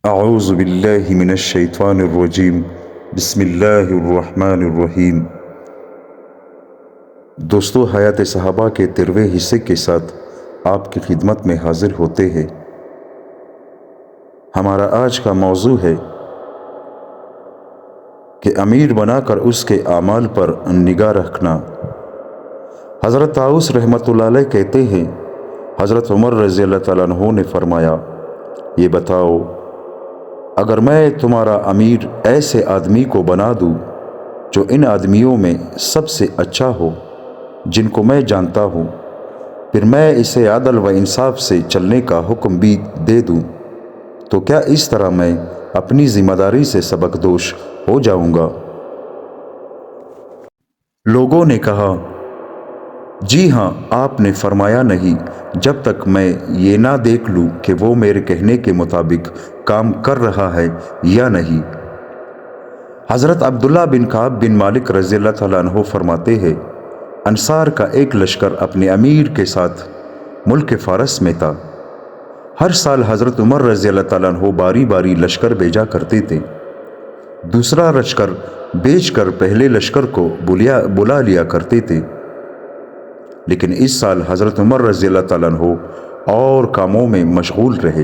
اعوذ باللہ من الشیطان الرجیم بسم اللہ الرحمن الرحیم۔ دوستو، حیات صحابہ کے 13ویں حصے کے ساتھ آپ کی خدمت میں حاضر ہوتے ہیں۔ ہمارا آج کا موضوع ہے کہ امیر بنا کر اس کے اعمال پر نگاہ رکھنا۔ حضرت طاؤس رحمۃ اللہ علیہ کہتے ہیں، حضرت عمر رضی اللہ تعالیٰ عنہ نے فرمایا، یہ بتاؤ، اگر میں تمہارا امیر ایسے آدمی کو بنا دوں جو ان آدمیوں میں سب سے اچھا ہو جن کو میں جانتا ہوں، پھر میں اسے عدل و انصاف سے چلنے کا حکم بھی دے دوں، تو کیا اس طرح میں اپنی ذمہ داری سے سبکدوش ہو جاؤں گا؟ لوگوں نے کہا، جی ہاں، آپ نے فرمایا نہیں جب تک میں یہ نہ دیکھ لوں کہ وہ میرے کہنے کے مطابق کام کر رہا ہے یا نہیں۔ حضرت عبداللہ بن کعب بن مالک رضی اللہ تعالیٰ عنہ فرماتے ہیں، انصار کا ایک لشکر اپنے امیر کے ساتھ ملک فارس میں تھا۔ ہر سال حضرت عمر رضی اللہ تعالیٰ عنہ باری باری لشکر بھیجا کرتے تھے۔ دوسرا لشکر بھیج کر پہلے لشکر کو بلا لیا کرتے تھے، لیکن اس سال حضرت عمر رضی اللہ تعالیٰ عنہ اور کاموں میں مشغول رہے،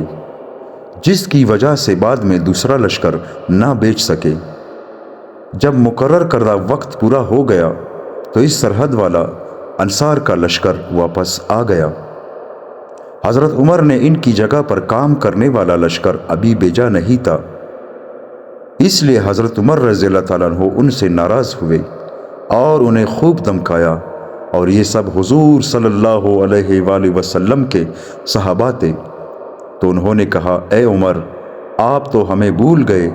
جس کی وجہ سے بعد میں دوسرا لشکر نہ بھیج سکے۔ جب مقرر کردہ وقت پورا ہو گیا تو اس سرحد والا انصار کا لشکر واپس آ گیا۔ حضرت عمر نے ان کی جگہ پر کام کرنے والا لشکر ابھی بھیجا نہیں تھا، اس لیے حضرت عمر رضی اللہ تعالیٰ عنہ ان سے ناراض ہوئے اور انہیں خوب دمکایا، اور یہ سب حضور صلی اللہ علیہ وآلہ وسلم کے صحابہ تھے۔ تو انہوں نے کہا، اے عمر، آپ تو ہمیں بھول گئے،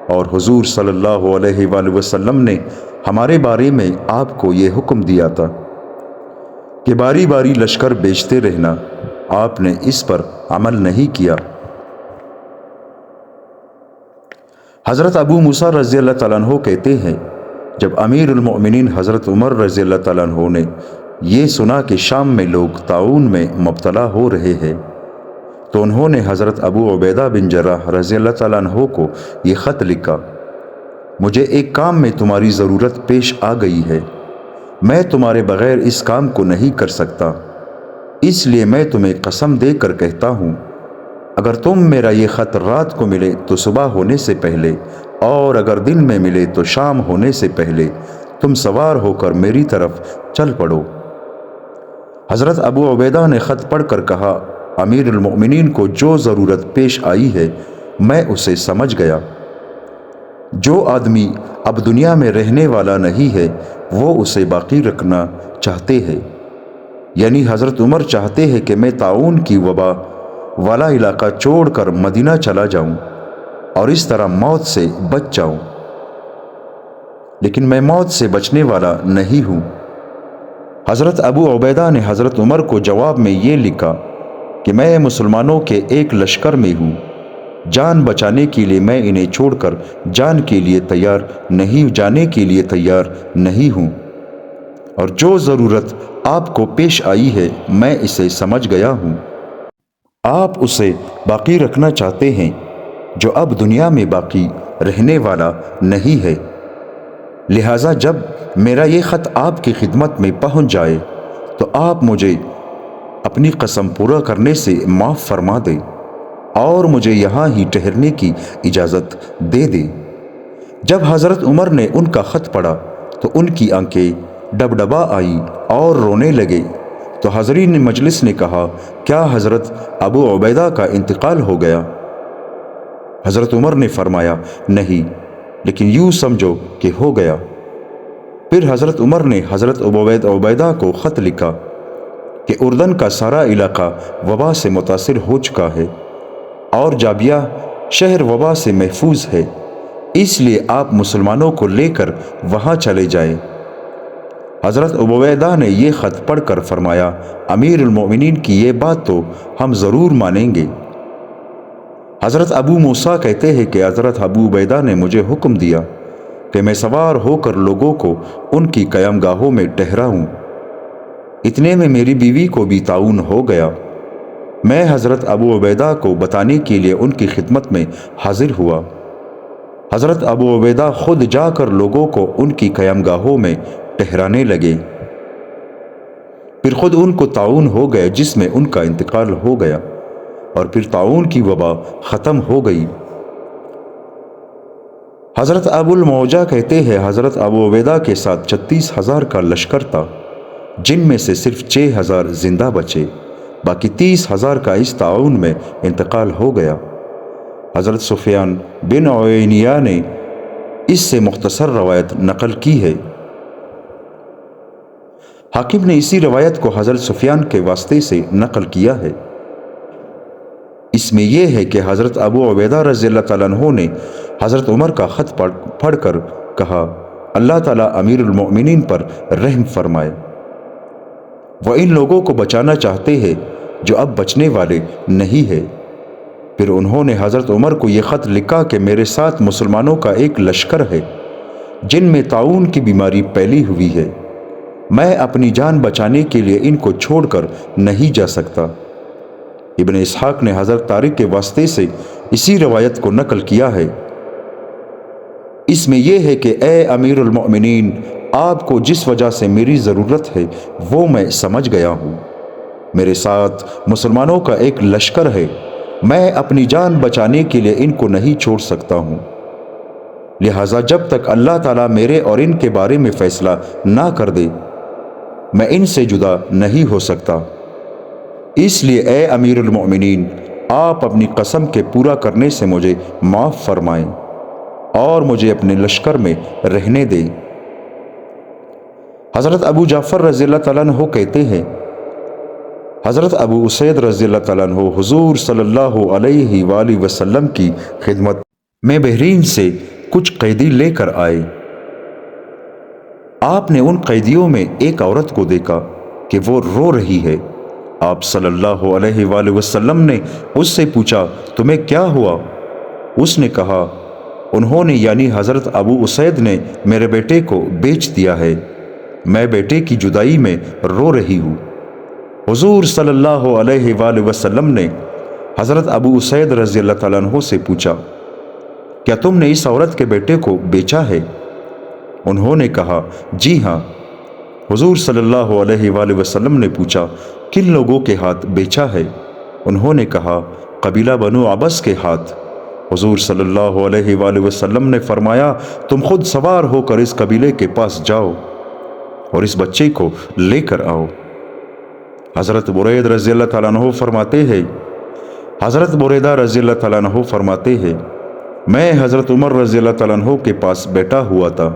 اور حضور صلی اللہ علیہ وآلہ وسلم نے ہمارے بارے میں آپ کو یہ حکم دیا تھا کہ باری باری لشکر بھیجتے رہنا، آپ نے اس پر عمل نہیں کیا۔ حضرت ابو موسیٰ رضی اللہ تعالیٰ عنہ کہتے ہیں، جب امیر المؤمنین حضرت عمر رضی اللہ تعالیٰ عنہ نے یہ سنا کہ شام میں لوگ طاعون میں مبتلا ہو رہے ہیں، تو انہوں نے حضرت ابو عبیدہ بن جراح رضی اللہ تعالیٰ عنہ کو یہ خط لکھا، مجھے ایک کام میں تمہاری ضرورت پیش آ گئی ہے، میں تمہارے بغیر اس کام کو نہیں کر سکتا، اس لیے میں تمہیں قسم دے کر کہتا ہوں، اگر تم میرا یہ خط رات کو ملے تو صبح ہونے سے پہلے، اور اگر دن میں ملے تو شام ہونے سے پہلے تم سوار ہو کر میری طرف چل پڑو۔ حضرت ابو عبیدہ نے خط پڑھ کر کہا، امیر المؤمنین کو جو ضرورت پیش آئی ہے میں اسے سمجھ گیا۔ جو آدمی اب دنیا میں رہنے والا نہیں ہے وہ اسے باقی رکھنا چاہتے ہیں، یعنی حضرت عمر چاہتے ہیں کہ میں طاعون کی وبا والا علاقہ چھوڑ کر مدینہ چلا جاؤں اور اس طرح موت سے بچ جاؤں، لیکن میں موت سے بچنے والا نہیں ہوں۔ حضرت ابو عبیدہ نے حضرت عمر کو جواب میں یہ لکھا کہ میں مسلمانوں کے ایک لشکر میں ہوں، جان بچانے کے لیے میں انہیں چھوڑ کر جانے کے لیے تیار نہیں ہوں، اور جو ضرورت آپ کو پیش آئی ہے میں اسے سمجھ گیا ہوں۔ آپ اسے باقی رکھنا چاہتے ہیں جو اب دنیا میں باقی رہنے والا نہیں ہے، لہٰذا جب میرا یہ خط آپ کی خدمت میں پہنچ جائے تو آپ مجھے اپنی قسم پورا کرنے سے معاف فرما دیں اور مجھے یہاں ہی ٹھہرنے کی اجازت دے دیں۔ جب حضرت عمر نے ان کا خط پڑھا تو ان کی آنکھیں ڈبڈبا آئیں اور رونے لگے، تو حاضرین مجلس نے کہا، کیا حضرت ابو عبیدہ کا انتقال ہو گیا؟ حضرت عمر نے فرمایا، نہیں، لیکن یوں سمجھو کہ ہو گیا۔ پھر حضرت عمر نے حضرت ابو عبیدہ کو خط لکھا کہ اردن کا سارا علاقہ وبا سے متاثر ہو چکا ہے اور جابیہ شہر وبا سے محفوظ ہے، اس لیے آپ مسلمانوں کو لے کر وہاں چلے جائیں۔ حضرت ابو عبیدہ نے یہ خط پڑھ کر فرمایا، امیر المؤمنین کی یہ بات تو ہم ضرور مانیں گے۔ حضرت ابو موسیٰ کہتے ہیں کہ حضرت ابو عبیدہ نے مجھے حکم دیا کہ میں سوار ہو کر لوگوں کو ان کی قیام گاہوں میں ٹھہراؤں۔ اتنے میں میری بیوی کو بھی طاعون ہو گیا۔ میں حضرت ابو عبیدہ کو بتانے کے لیے ان کی خدمت میں حاضر ہوا۔ حضرت ابو عبیدہ خود جا کر لوگوں کو ان کی قیام گاہوں میں ٹھہرانے لگے۔ پھر خود ان کو طاعون ہو گیا جس میں ان کا انتقال ہو گیا، اور پھر طاعون کی وبا ختم ہو گئی۔ حضرت ابو الموجہ کہتے ہیں حضرت ابو عبیدہ کے ساتھ 36,000 کا لشکر تھا، جن میں سے صرف 6,000 زندہ بچے، باقی 30,000 کا اس طاعون میں انتقال ہو گیا۔ حضرت سفیان بن عیینہ نے اس سے مختصر روایت نقل کی ہے۔ حاکم نے اسی روایت کو حضرت سفیان کے واسطے سے نقل کیا ہے۔ اس میں یہ ہے کہ حضرت ابو عبیدہ رضی اللہ تعالیٰ عنہ نے حضرت عمر کا خط پڑھ کر کہا، اللہ تعالیٰ امیر المؤمنین پر رحم فرمائے، وہ ان لوگوں کو بچانا چاہتے ہیں جو اب بچنے والے نہیں ہیں۔ پھر انہوں نے حضرت عمر کو یہ خط لکھا کہ میرے ساتھ مسلمانوں کا ایک لشکر ہے جن میں طاعون کی بیماری پھیلی ہوئی ہے، میں اپنی جان بچانے کے لیے ان کو چھوڑ کر نہیں جا سکتا۔ ابن اسحاق نے حضرت طارق کے واسطے سے اسی روایت کو نقل کیا ہے۔ اس میں یہ ہے کہ اے امیر المؤمنین، آپ کو جس وجہ سے میری ضرورت ہے وہ میں سمجھ گیا ہوں۔ میرے ساتھ مسلمانوں کا ایک لشکر ہے، میں اپنی جان بچانے کے لیے ان کو نہیں چھوڑ سکتا ہوں، لہٰذا جب تک اللہ تعالیٰ میرے اور ان کے بارے میں فیصلہ نہ کر دے میں ان سے جدا نہیں ہو سکتا۔ اس لیے اے امیر المؤمنین، آپ اپنی قسم کے پورا کرنے سے مجھے معاف فرمائیں اور مجھے اپنے لشکر میں رہنے دیں۔ حضرت ابو جعفر رضی اللہ تعالیٰ عنہ کہتے ہیں حضرت ابو اسید رضی اللہ تعالیٰ عنہ حضور صلی اللہ علیہ وآلہ وسلم کی خدمت میں بحرین سے کچھ قیدی لے کر آئے۔ آپ نے ان قیدیوں میں ایک عورت کو دیکھا کہ وہ رو رہی ہے۔ آپ صلی اللہ علیہ وآلہ وسلم نے اس سے پوچھا، تمہیں کیا ہوا؟ اس نے کہا، انہوں نے یعنی حضرت ابو اسید نے میرے بیٹے کو بیچ دیا ہے، میں بیٹے کی جدائی میں رو رہی ہوں۔ حضور صلی اللہ علیہ وآلہ وسلم نے حضرت ابو اسید رضی اللہ تعالیٰ عنہ سے پوچھا، کیا تم نے اس عورت کے بیٹے کو بیچا ہے؟ انہوں نے کہا، جی ہاں۔ حضور صلی اللہ علیہ وآلہ وسلم نے پوچھا، کن لوگوں کے ہاتھ بیچا ہے؟ انہوں نے کہا، قبیلہ بنو عبس کے ہاتھ۔ حضور صلی اللہ علیہ وآلہ وسلم نے فرمایا، تم خود سوار ہو کر اس قبیلے کے پاس جاؤ اور اس بچے کو لے کر آؤ۔ حضرت برید رضی اللہ تعالیٰ عنہ فرماتے ہیں حضرت بریدہ رضی اللہ تعالیٰ عنہ فرماتے ہیں میں حضرت عمر رضی اللہ تعالیٰ عنہ کے پاس بیٹھا ہوا تھا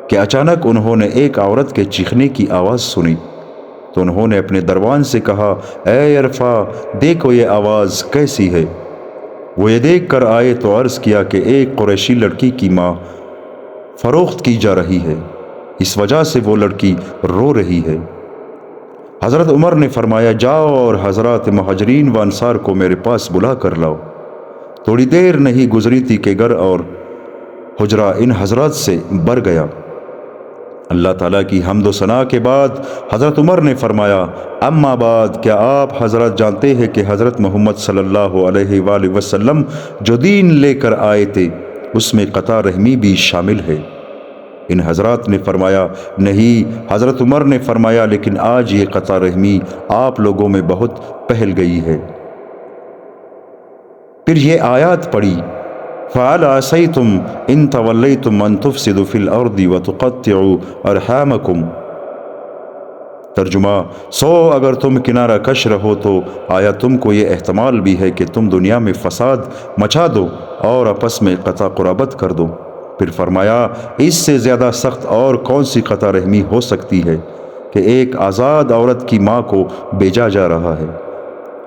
کہ اچانک انہوں نے ایک عورت کے چیخنے کی آواز سنی، تو انہوں نے اپنے دربان سے کہا، اے عرفہ، دیکھو یہ آواز کیسی ہے؟ وہ یہ دیکھ کر آئے تو عرض کیا کہ ایک قریشی لڑکی کی ماں فروخت کی جا رہی ہے، اس وجہ سے وہ لڑکی رو رہی ہے۔ حضرت عمر نے فرمایا، جاؤ اور حضرات مہاجرین و انصار کو میرے پاس بلا کر لاؤ۔ تھوڑی دیر نہیں گزری تھی کہ گھر اور حجرہ ان حضرات سے بھر گیا۔ اللہ تعالیٰ کی حمد و ثنا کے بعد حضرت عمر نے فرمایا، اما بعد، کیا آپ حضرات جانتے ہیں کہ حضرت محمد صلی اللہ علیہ وآلہ وسلم جو دین لے کر آئے تھے اس میں قطع رحمی بھی شامل ہے؟ ان حضرات نے فرمایا، نہیں۔ حضرت عمر نے فرمایا، لیکن آج یہ قطع رحمی آپ لوگوں میں بہت پھیل گئی ہے۔ پھر یہ آیات پڑھی، فَهَلْ عَسَيْتُمْ إِن تَوَلَّيْتُمْ أَن تُفْسِدُوا فِي الْأَرْضِ وَتُقَطِّعُوا أَرْحَامَكُمْ۔ ترجمہ، سو اگر تم کنارہ کش رہو تو آیا تم کو یہ احتمال بھی ہے کہ تم دنیا میں فساد مچا دو اور آپس میں قطع قرابت کر دو؟ پھر فرمایا، اس سے زیادہ سخت اور کون سی قطع رحمی ہو سکتی ہے کہ ایک آزاد عورت کی ماں کو بیچا جا رہا ہے۔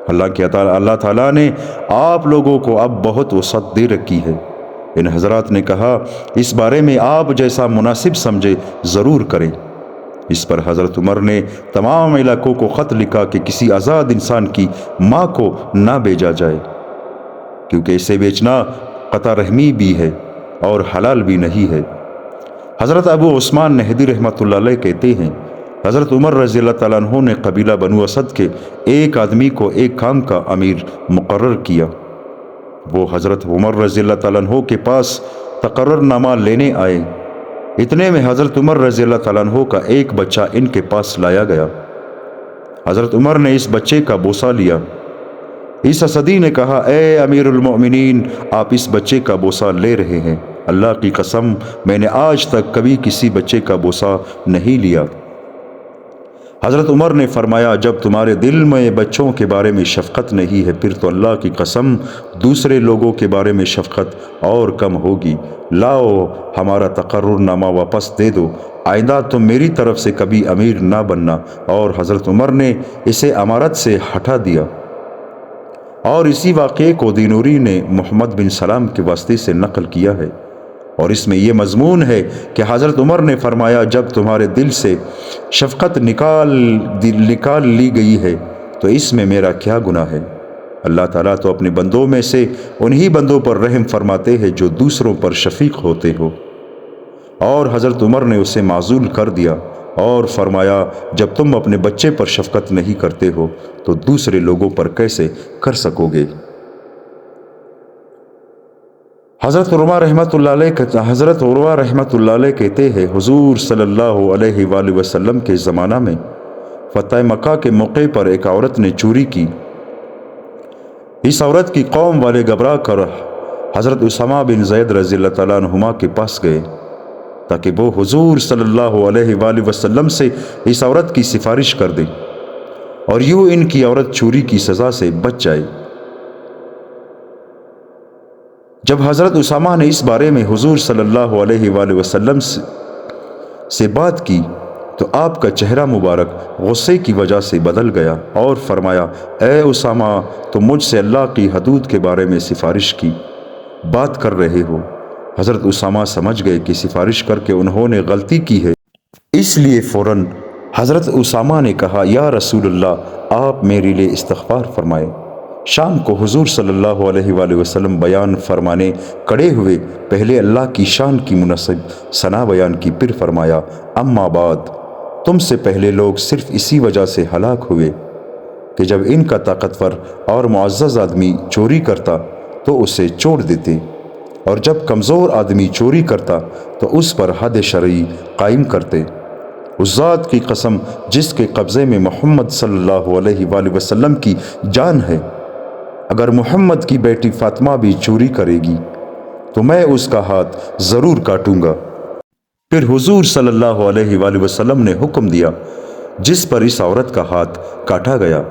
اللہ تعالیٰ نے آپ لوگوں کو اب بہت وسعت دے رکھی ہے۔ ان حضرات نے کہا، اس بارے میں آپ جیسا مناسب سمجھے ضرور کریں۔ اس پر حضرت عمر نے تمام علاقوں کو خط لکھا کہ کسی آزاد انسان کی ماں کو نہ بیچا جائے، کیونکہ اسے بیچنا قطع رحمی بھی ہے اور حلال بھی نہیں ہے۔ حضرت ابو عثمان نہدی رحمۃ اللہ علیہ کہتے ہیں، حضرت عمر رضی اللہ تعالیٰ عنہ نے قبیلہ بنو اسد کے ایک آدمی کو ایک کام کا امیر مقرر کیا۔ وہ حضرت عمر رضی اللہ تعالیٰ عنہ کے پاس تقرر نامہ لینے آئے۔ اتنے میں حضرت عمر رضی اللہ تعالیٰ عنہ کا ایک بچہ ان کے پاس لایا گیا۔ حضرت عمر نے اس بچے کا بوسہ لیا۔ اس اسدی نے کہا، اے امیر المؤمنین، آپ اس بچے کا بوسہ لے رہے ہیں؟ اللہ کی قسم، میں نے آج تک کبھی کسی بچے کا بوسہ نہیں لیا۔ حضرت عمر نے فرمایا، جب تمہارے دل میں بچوں کے بارے میں شفقت نہیں ہے، پھر تو اللہ کی قسم دوسرے لوگوں کے بارے میں شفقت اور کم ہوگی۔ لاؤ ہمارا تقرر نامہ واپس دے دو، آئندہ تم میری طرف سے کبھی امیر نہ بننا۔ اور حضرت عمر نے اسے امارت سے ہٹا دیا۔ اور اسی واقعے کو دینوری نے محمد بن سلام کے واسطے سے نقل کیا ہے، اور اس میں یہ مضمون ہے کہ حضرت عمر نے فرمایا، جب تمہارے دل سے شفقت نکال لی گئی ہے تو اس میں میرا کیا گناہ ہے؟ اللہ تعالیٰ تو اپنے بندوں میں سے انہی بندوں پر رحم فرماتے ہیں جو دوسروں پر شفیق ہوتے ہو۔ اور حضرت عمر نے اسے معزول کر دیا اور فرمایا، جب تم اپنے بچے پر شفقت نہیں کرتے ہو تو دوسرے لوگوں پر کیسے کر سکو گے؟ حضرت عروہ رحمۃ اللہ علیہ کہتے ہیں، حضور صلی اللہ علیہ وآلہ وسلم کے زمانہ میں فتح مکہ کے موقع پر ایک عورت نے چوری کی۔ اس عورت کی قوم والے گھبرا کر حضرت اسامہ بن زید رضی اللہ تعالیٰ عنہما کے پاس گئے تاکہ وہ حضور صلی اللہ علیہ وآلہ وسلم سے اس عورت کی سفارش کر دیں اور یوں ان کی عورت چوری کی سزا سے بچ جائے۔ جب حضرت اسامہ نے اس بارے میں حضور صلی اللہ علیہ وآلہ وسلم سے بات کی تو آپ کا چہرہ مبارک غصے کی وجہ سے بدل گیا اور فرمایا، اے اسامہ، تم مجھ سے اللہ کی حدود کے بارے میں سفارش کی بات کر رہے ہو۔ حضرت اسامہ سمجھ گئے کہ سفارش کر کے انہوں نے غلطی کی ہے، اس لیے فوراً حضرت اسامہ نے کہا، یا رسول اللہ، آپ میرے لیے استغفار فرمائے۔ شام کو حضور صلی اللہ علیہ وآلہ وسلم بیان فرمانے کھڑے ہوئے، پہلے اللہ کی شان کی مناسب ثنا بیان کی، پھر فرمایا، اما بعد، تم سے پہلے لوگ صرف اسی وجہ سے ہلاک ہوئے کہ جب ان کا طاقتور اور معزز آدمی چوری کرتا تو اسے چھوڑ دیتے، اور جب کمزور آدمی چوری کرتا تو اس پر حد شرعی قائم کرتے۔ اس ذات کی قسم جس کے قبضے میں محمد صلی اللہ علیہ وآلہ وسلم کی جان ہے، اگر محمد کی بیٹی فاطمہ بھی چوری کرے گی تو میں اس کا ہاتھ ضرور کاٹوں گا۔ پھر حضور صلی اللہ علیہ وآلہ وسلم نے حکم دیا، جس پر اس عورت کا ہاتھ کاٹا گیا،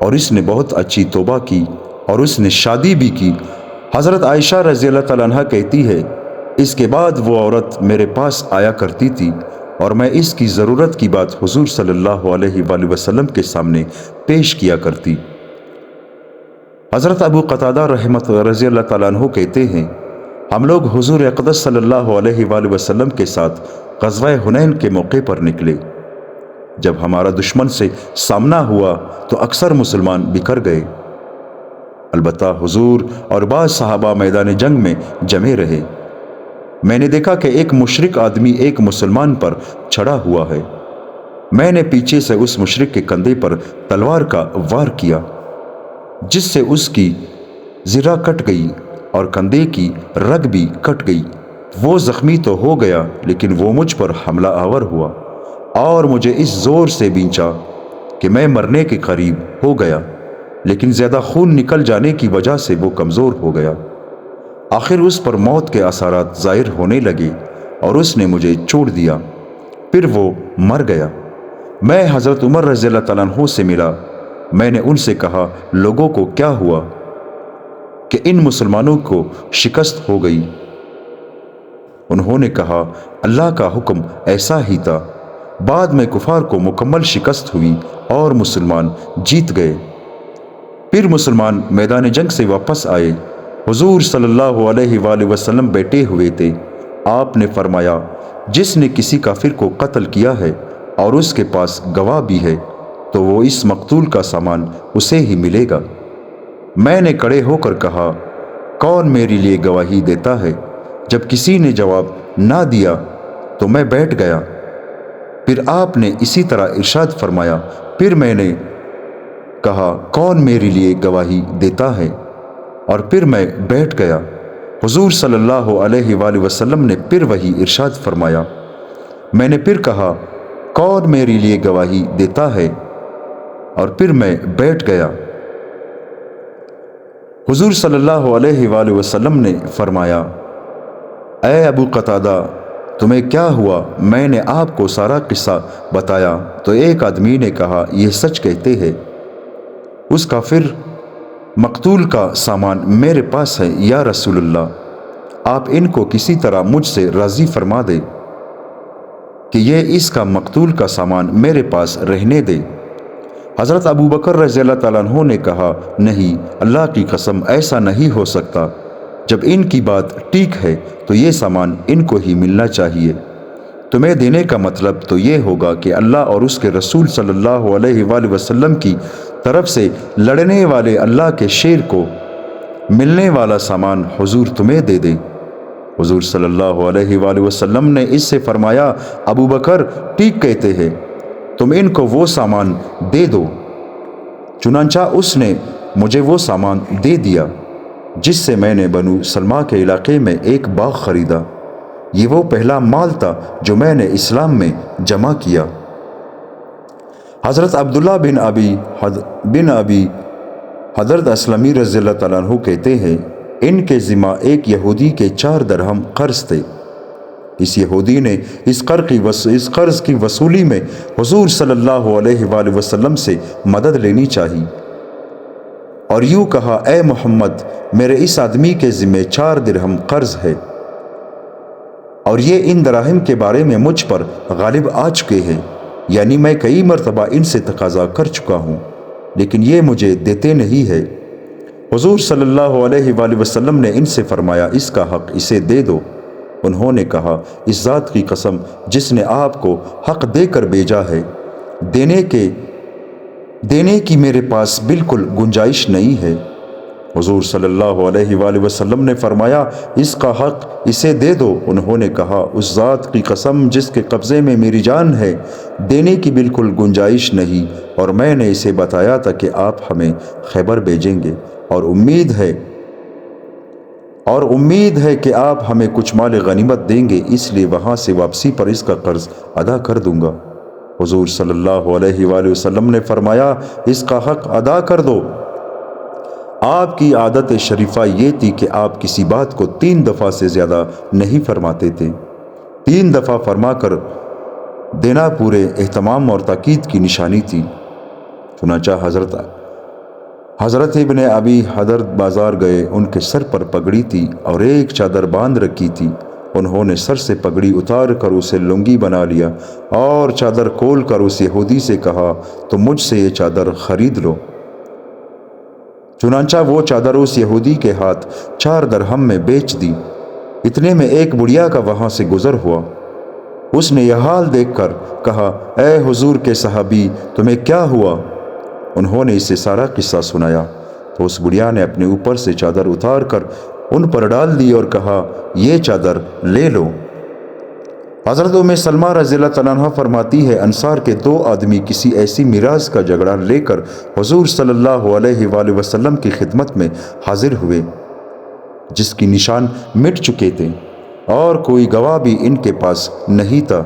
اور اس نے بہت اچھی توبہ کی اور اس نے شادی بھی کی۔ حضرت عائشہ رضی اللہ تعالیٰ عنہ کہتی ہے، اس کے بعد وہ عورت میرے پاس آیا کرتی تھی اور میں اس کی ضرورت کی بات حضور صلی اللہ علیہ وآلہ وسلم کے سامنے پیش کیا کرتی۔ حضرت ابو قتادہ رضی اللہ تعالیٰ عنہ کہتے ہیں، ہم لوگ حضور اقدس صلی اللہ علیہ وآلہ وسلم کے ساتھ غزوہ حنین کے موقع پر نکلے۔ جب ہمارا دشمن سے سامنا ہوا تو اکثر مسلمان بکھر گئے، البتہ حضور اور بعض صحابہ میدان جنگ میں جمے رہے۔ میں نے دیکھا کہ ایک مشرک آدمی ایک مسلمان پر چڑھا ہوا ہے۔ میں نے پیچھے سے اس مشرک کے کندھے پر تلوار کا وار کیا، جس سے اس کی زرہ کٹ گئی اور کندھے کی رگ بھی کٹ گئی۔ وہ زخمی تو ہو گیا، لیکن وہ مجھ پر حملہ آور ہوا اور مجھے اس زور سے بینچا کہ میں مرنے کے قریب ہو گیا، لیکن زیادہ خون نکل جانے کی وجہ سے وہ کمزور ہو گیا۔ آخر اس پر موت کے اثرات ظاہر ہونے لگے اور اس نے مجھے چھوڑ دیا، پھر وہ مر گیا۔ میں حضرت عمر رضی اللہ تعالیٰ عنہ سے ملا۔ میں نے ان سے کہا، لوگوں کو کیا ہوا کہ ان مسلمانوں کو شکست ہو گئی؟ انہوں نے کہا، اللہ کا حکم ایسا ہی تھا۔ بعد میں کفار کو مکمل شکست ہوئی اور مسلمان جیت گئے۔ پھر مسلمان میدان جنگ سے واپس آئے۔ حضور صلی اللہ علیہ وآلہ وسلم بیٹھے ہوئے تھے۔ آپ نے فرمایا، جس نے کسی کافر کو قتل کیا ہے اور اس کے پاس گواہ بھی ہے تو وہ اس مقتول کا سامان اسے ہی ملے گا۔ میں نے کھڑے ہو کر کہا، کون میرے لیے گواہی دیتا ہے؟ جب کسی نے جواب نہ دیا تو میں بیٹھ گیا۔ پھر آپ نے اسی طرح ارشاد فرمایا۔ پھر میں نے کہا کون میرے لیے گواہی دیتا ہے؟ اور پھر میں بیٹھ گیا۔ حضور صلی اللہ علیہ وآلہ وسلم نے پھر وہی ارشاد فرمایا۔ میں نے پھر کہا کون میرے لیے گواہی دیتا ہے؟ اور پھر میں بیٹھ گیا۔ حضور صلی اللہ علیہ وآلہ وسلم نے فرمایا، اے ابو قتادہ، تمہیں کیا ہوا؟ میں نے آپ کو سارا قصہ بتایا تو ایک آدمی نے کہا یہ سچ کہتے ہیں، اس کافر مقتول کا سامان میرے پاس ہے یا رسول اللہ، آپ ان کو کسی طرح مجھ سے راضی فرما دے کہ یہ اس کا مقتول کا سامان میرے پاس رہنے دے۔ حضرت ابو بکر رضی اللہ تعالیٰ عنہ نے کہا نہیں، اللہ کی قسم ایسا نہیں ہو سکتا، جب ان کی بات ٹھیک ہے تو یہ سامان ان کو ہی ملنا چاہیے۔ تمہیں دینے کا مطلب تو یہ ہوگا کہ اللہ اور اس کے رسول صلی اللہ علیہ وآلہ وسلم کی طرف سے لڑنے والے اللہ کے شیر کو ملنے والا سامان حضور تمہیں دے دے۔ حضور صلی اللہ علیہ وآلہ وسلم نے اس سے فرمایا، ابو بکر ٹھیک کہتے ہیں، تم ان کو وہ سامان دے دو۔ چنانچہ اس نے مجھے وہ سامان دے دیا جس سے میں نے بنو سلمہ کے علاقے میں ایک باغ خریدا۔ یہ وہ پہلا مال تھا جو میں نے اسلام میں جمع کیا۔ حضرت عبداللہ بن ابی حضرت اسلمی رضی اللہ تعالیٰ عنہ کہتے ہیں، ان کے ذمہ ایک یہودی کے 4 درہم قرض تھے۔ اس یہودی نے اس قرض کی وصولی میں حضور صلی اللہ علیہ وآلہ وسلم سے مدد لینی چاہی اور یوں کہا، اے محمد، میرے اس آدمی کے ذمہ 4 درہم قرض ہے اور یہ ان دراہم کے بارے میں مجھ پر غالب آ چکے ہیں، یعنی میں کئی مرتبہ ان سے تقاضا کر چکا ہوں لیکن یہ مجھے دیتے نہیں ہے۔ حضور صلی اللہ علیہ وآلہ وسلم نے ان سے فرمایا، اس کا حق اسے دے دو۔ انہوں نے کہا، اس ذات کی قسم جس نے آپ کو حق دے کر بھیجا ہے، دینے کی میرے پاس بالکل گنجائش نہیں ہے۔ حضور صلی اللہ علیہ وآلہ وسلم نے فرمایا، اس کا حق اسے دے دو۔ انہوں نے کہا، اس ذات کی قسم جس کے قبضے میں میری جان ہے، دینے کی بالکل گنجائش نہیں، اور میں نے اسے بتایا تھا کہ آپ ہمیں خیبر بھیجیں گے اور امید ہے کہ آپ ہمیں کچھ مال غنیمت دیں گے، اس لیے وہاں سے واپسی پر اس کا قرض ادا کر دوں گا۔ حضور صلی اللہ علیہ وآلہ وسلم نے فرمایا، اس کا حق ادا کر دو۔ آپ کی عادت شریفہ یہ تھی کہ آپ کسی بات کو 3 دفعہ سے زیادہ نہیں فرماتے تھے۔ 3 دفعہ فرما کر دینا پورے اہتمام اور تاکید کی نشانی تھی۔ چنانچہ حضرت ابن ابی حضرت بازار گئے، ان کے سر پر پگڑی تھی اور ایک چادر باندھ رکھی تھی۔ انہوں نے سر سے پگڑی اتار کر اسے لنگی بنا لیا اور چادر کھول کر اس یہودی سے کہا، تو مجھ سے یہ چادر خرید لو۔ چنانچہ وہ چادر اس یہودی کے ہاتھ 4 درہم میں بیچ دی۔ اتنے میں ایک بڑھیا کا وہاں سے گزر ہوا۔ اس نے یہ حال دیکھ کر کہا، اے حضور کے صحابی، تمہیں کیا ہوا؟ انہوں نے اسے سارا قصہ سنایا تو اس بڑھیا نے اپنے اوپر سے چادر اتار کر ان پر ڈال دی اور کہا، یہ چادر لے لو۔ حضرت ام سلمہ رضی اللہ تعالیٰ عنہ فرماتی ہے، انصار کے 2 آدمی کسی ایسی میراث کا جھگڑا لے کر حضور صلی اللہ علیہ وآلہ وسلم کی خدمت میں حاضر ہوئے جس کی نشان مٹ چکے تھے اور کوئی گواہ بھی ان کے پاس نہیں تھا۔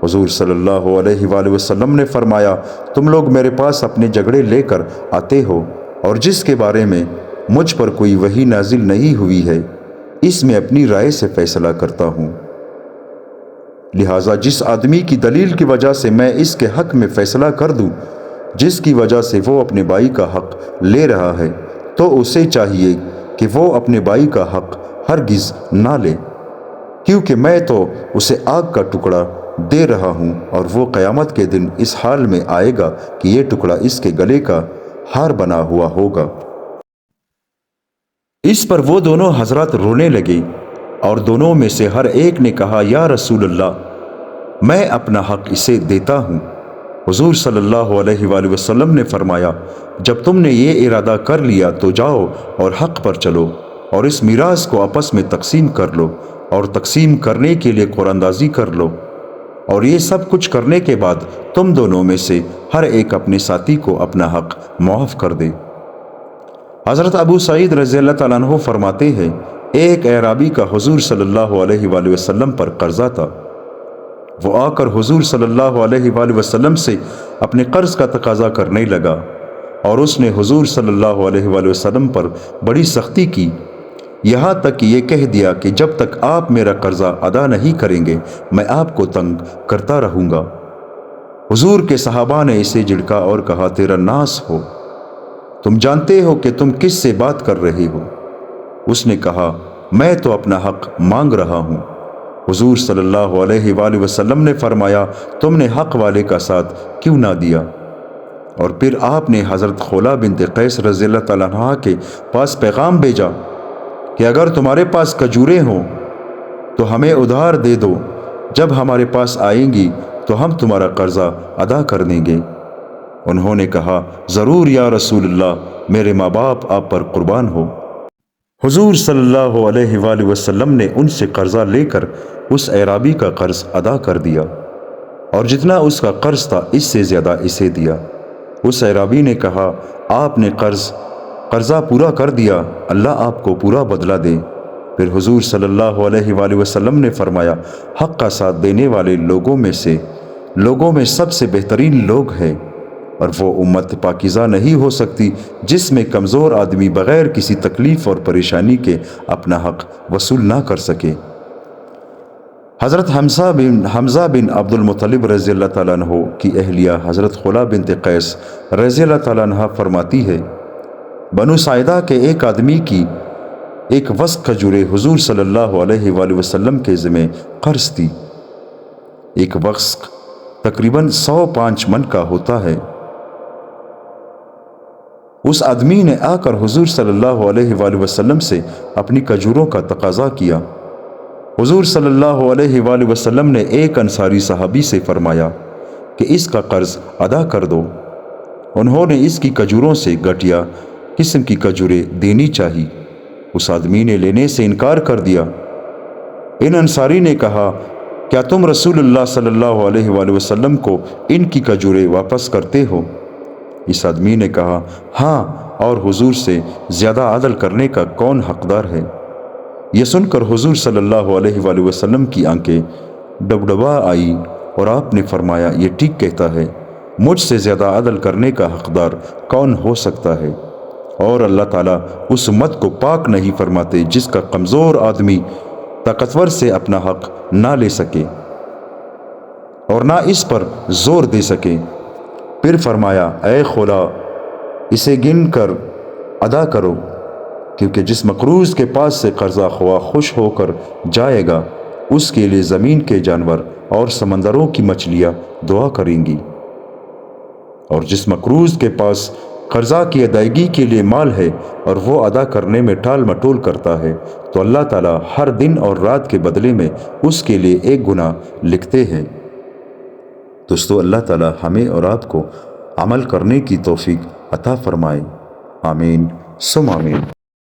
حضور صلی اللہ علیہ وآلہ وسلم نے فرمایا، تم لوگ میرے پاس اپنے جھگڑے لے کر آتے ہو اور جس کے بارے میں مجھ پر کوئی وحی نازل نہیں ہوئی ہے، اس میں اپنی رائے سے فیصلہ کرتا ہوں۔ لہٰذا جس آدمی کی دلیل کی وجہ سے میں اس کے حق میں فیصلہ کر دوں جس کی وجہ سے وہ اپنے بھائی کا حق لے رہا ہے، تو اسے چاہیے کہ وہ اپنے بھائی کا حق ہرگز نہ لے، کیونکہ میں تو اسے آگ کا ٹکڑا دے رہا ہوں اور وہ قیامت کے دن اس حال میں آئے گا کہ یہ ٹکڑا اس کے گلے کا ہار بنا ہوا ہوگا۔ اس پر وہ دونوں حضرات رونے لگے اور دونوں میں سے ہر ایک نے کہا، یا رسول اللہ، میں اپنا حق اسے دیتا ہوں۔ حضور صلی اللہ علیہ وآلہ وسلم نے فرمایا، جب تم نے یہ ارادہ کر لیا تو جاؤ اور حق پر چلو اور اس میراث کو آپس میں تقسیم کر لو اور تقسیم کرنے کے لیے قرآن اندازی کر لو۔ اور یہ سب کچھ کرنے کے بعد تم دونوں میں سے ہر ایک اپنے ساتھی کو اپنا حق معاف کر دے۔ حضرت ابو سعید رضی اللہ تعالیٰ عنہ فرماتے ہیں، ایک اعرابی کا حضور صلی اللہ علیہ وآلہ وسلم پر قرضہ تھا۔ وہ آ کر حضور صلی اللہ علیہ وآلہ وسلم سے اپنے قرض کا تقاضا کرنے لگا، اور اس نے حضور صلی اللہ علیہ وآلہ وسلم پر بڑی سختی کی، یہاں تک کہ یہ کہہ دیا کہ جب تک آپ میرا قرضہ ادا نہیں کریں گے میں آپ کو تنگ کرتا رہوں گا۔ حضور کے صحابہ نے اسے جھڑکا اور کہا، تیرا ناس ہو، تم جانتے ہو کہ تم کس سے بات کر رہے ہو؟ اس نے کہا، میں تو اپنا حق مانگ رہا ہوں۔ حضور صلی اللہ علیہ وآلہ وسلم نے فرمایا، تم نے حق والے کا ساتھ کیوں نہ دیا؟ اور پھر آپ نے حضرت خولہ بنت قیس رضی اللہ تعالیٰ عنہ کے پاس پیغام بھیجا کہ اگر تمہارے پاس کھجوریں ہوں تو ہمیں ادھار دے دو، جب ہمارے پاس آئیں گی تو ہم تمہارا قرضہ ادا کر دیں گے۔ انہوں نے کہا، ضرور یا رسول اللہ، میرے ماں باپ آپ پر قربان ہو۔ حضور صلی اللہ علیہ وآلہ وسلم نے ان سے قرضہ لے کر اس اعرابی کا قرض ادا کر دیا، اور جتنا اس کا قرض تھا اس سے زیادہ اسے دیا۔ اس اعرابی نے کہا، آپ نے قرضہ پورا کر دیا، اللہ آپ کو پورا بدلہ دے۔ پھر حضور صلی اللہ علیہ وآلہ وسلم نے فرمایا، حق کا ساتھ دینے والے لوگوں میں سب سے بہترین لوگ ہیں، اور وہ امت پاکیزہ نہیں ہو سکتی جس میں کمزور آدمی بغیر کسی تکلیف اور پریشانی کے اپنا حق وصول نہ کر سکے۔ حضرت حمزہ بن عبد المطلب رضی اللہ تعالیٰ عنہ کی اہلیہ حضرت خولہ بنت قیس رضی اللہ تعالیٰ عنہ فرماتی ہے، بنو ساعدہ کے ایک آدمی کی ایک وسق کھجوریں حضور صلی اللہ علیہ وآلہ وسلم کے ذمہ قرض تھی۔ ایک وسق تقریباً 105 من کا ہوتا ہے۔ اس آدمی نے آ کر حضور صلی اللہ علیہ وآلہ وسلم سے اپنی کھجوروں کا تقاضا کیا۔ حضور صلی اللہ علیہ وآلہ وسلم نے ایک انصاری صحابی سے فرمایا کہ اس کا قرض ادا کر دو۔ انہوں نے اس کی کھجوروں سے گھٹیا قسم کی کھجوریں دینی چاہی۔ اس آدمی نے لینے سے انکار کر دیا۔ ان انصاری نے کہا، کیا تم رسول اللہ صلی اللہ علیہ وآلہ وسلم کو ان کی کھجوریں واپس کرتے ہو؟ اس آدمی نے کہا، ہاں، اور حضور سے زیادہ عدل کرنے کا کون حقدار ہے؟ یہ سن کر حضور صلی اللہ علیہ وآلہ وسلم کی آنکھیں ڈبڈبا آئی، اور آپ نے فرمایا، یہ ٹھیک کہتا ہے، مجھ سے زیادہ عدل کرنے کا حقدار کون ہو سکتا ہے؟ اور اللہ تعالیٰ اس امت کو پاک نہیں فرماتے جس کا کمزور آدمی طاقتور سے اپنا حق نہ لے سکے اور نہ اس پر زور دے سکے۔ پھر فرمایا، اے خولہ، اسے گن کر ادا کرو، کیونکہ جس مقروض کے پاس سے قرضہ خواہ خوش ہو کر جائے گا اس کے لیے زمین کے جانور اور سمندروں کی مچھلیاں دعا کریں گی، اور جس مقروض کے پاس قرضہ کی ادائیگی کے لیے مال ہے اور وہ ادا کرنے میں ٹال مٹول کرتا ہے تو اللہ تعالیٰ ہر دن اور رات کے بدلے میں اس کے لیے ایک گناہ لکھتے ہیں۔ دوستو، اللہ تعالیٰ ہمیں اور آپ کو عمل کرنے کی توفیق عطا فرمائے، آمین ثم آمین۔